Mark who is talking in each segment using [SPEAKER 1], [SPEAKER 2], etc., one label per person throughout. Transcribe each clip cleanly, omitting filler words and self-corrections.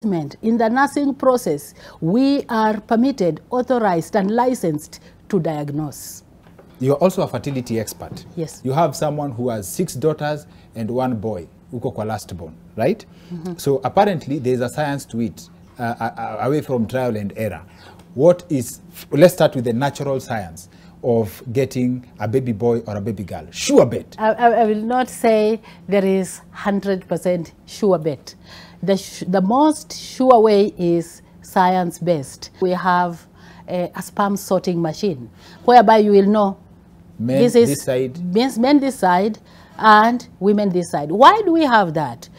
[SPEAKER 1] In the nursing process, we are permitted, authorized, and licensed to diagnose.
[SPEAKER 2] You're also a fertility expert.
[SPEAKER 1] Yes.
[SPEAKER 2] You have someone who has 6 daughters and 1 boy, uko kwa last born, right? So apparently there's a science to it, away from trial and error. Let's start with the natural science of getting a baby boy or a baby girl. Sure bet.
[SPEAKER 1] I will not say there is 100% sure bet. The most sure way is science-based. We have a sperm sorting machine, whereby you will know
[SPEAKER 2] Men
[SPEAKER 1] this is
[SPEAKER 2] this side.
[SPEAKER 1] men this side and women this side. Why do we have that?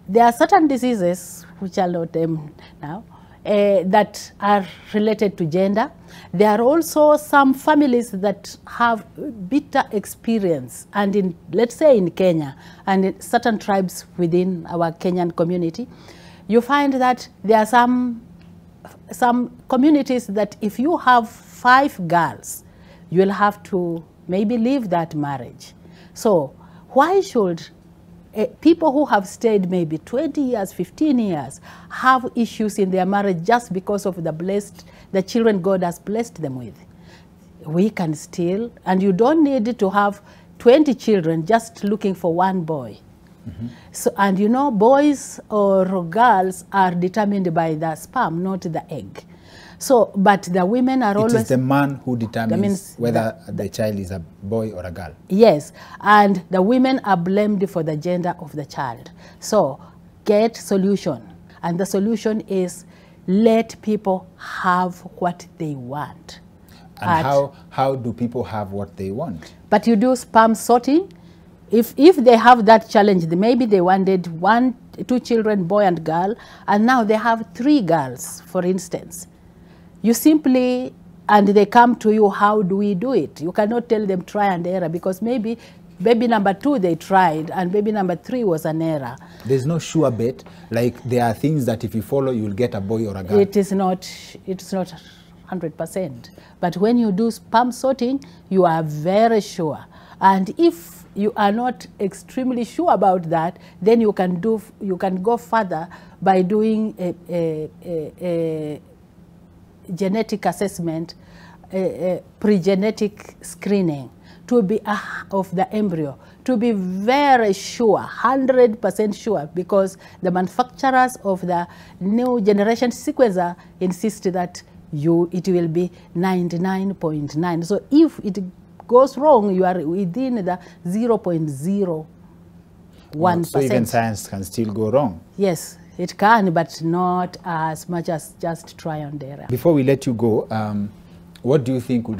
[SPEAKER 1] There are certain diseases, which I'll not name now, that are related to gender. There are also some families that have bitter experience, and let's say in Kenya and in certain tribes within our Kenyan community, you find that there are some communities that if you have 5 girls, you will have to maybe leave that marriage. So why should people who have stayed maybe 20 years, 15 years, have issues in their marriage just because of the children God has blessed them with? We can still, and you don't need to have 20 children just looking for 1 boy. So, and you know, boys or girls are determined by the sperm, not the egg. So, but the women are always...
[SPEAKER 2] It is the man who determines whether the child is a boy or a girl.
[SPEAKER 1] Yes, and the women are blamed for the gender of the child. So, get solution. And the solution is let people have what they want.
[SPEAKER 2] And how do people have what they want? But
[SPEAKER 1] you do sperm sorting. If they have that challenge, maybe they wanted 2 children, boy and girl, and now they have 3 girls, for instance. You simply, and they come to you, how do we do it? You cannot tell them try and error, because maybe baby number 2 they tried and baby number 3 was an error.
[SPEAKER 2] There's no sure bet, like there are things that if you follow, you'll get a boy or a girl.
[SPEAKER 1] It's not 100%. But when you do sperm sorting, you are very sure. And if you are not extremely sure about that, then you can go further by doing a genetic assessment, pre-genetic screening to be of the embryo, to be very sure, 100% sure, because the manufacturers of the new generation sequencer insist that it will be 99.9. So if it goes wrong, you are within the 0.01%.
[SPEAKER 2] So even science can still go wrong?
[SPEAKER 1] Yes, it can, but not as much as just try and error.
[SPEAKER 2] Before we let you go, what do you think would